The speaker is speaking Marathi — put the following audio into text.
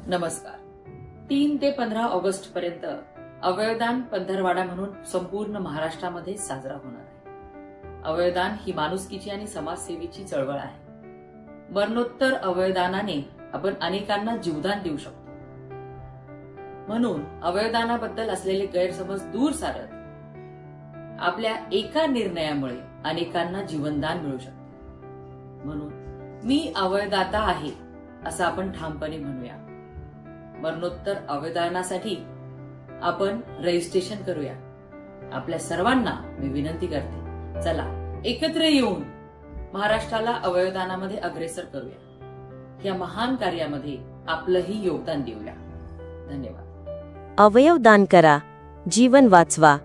नमस्कार. 3 ते 15 ऑगस्ट पर्यंत अवयवदान पंधरवाडा म्हणून संपूर्ण महाराष्ट्रामध्ये साजरा होणार आहे. अवयवदान ही माणुसकीची आणि समाजसेवेची चळवळ आहे. मरणोत्तर अवयवदानाने आपण अनेकांना जीवदान देऊ शकतो. म्हणून अवयवदानाबद्दल असलेले गैरसमज दूर सारत आपल्या एका निर्णयामुळे अनेकांना जीवनदान मिळू शकते. म्हणून मी अवयवदाता आहे असं आपण ठामपणे म्हणूया. मरणोत्तर अवयवदानासाठी आपण रजिस्ट्रेशन करूया. आपल्या सर्वांना मी विनंती करते, चला एकत्र येऊन महाराष्ट्राला अवयवदानामध्ये अग्रेसर करूया. या महान कार्यामध्ये आपलंही योगदान देऊया. धन्यवाद. अवयवदान करा, जीवन वाचवा.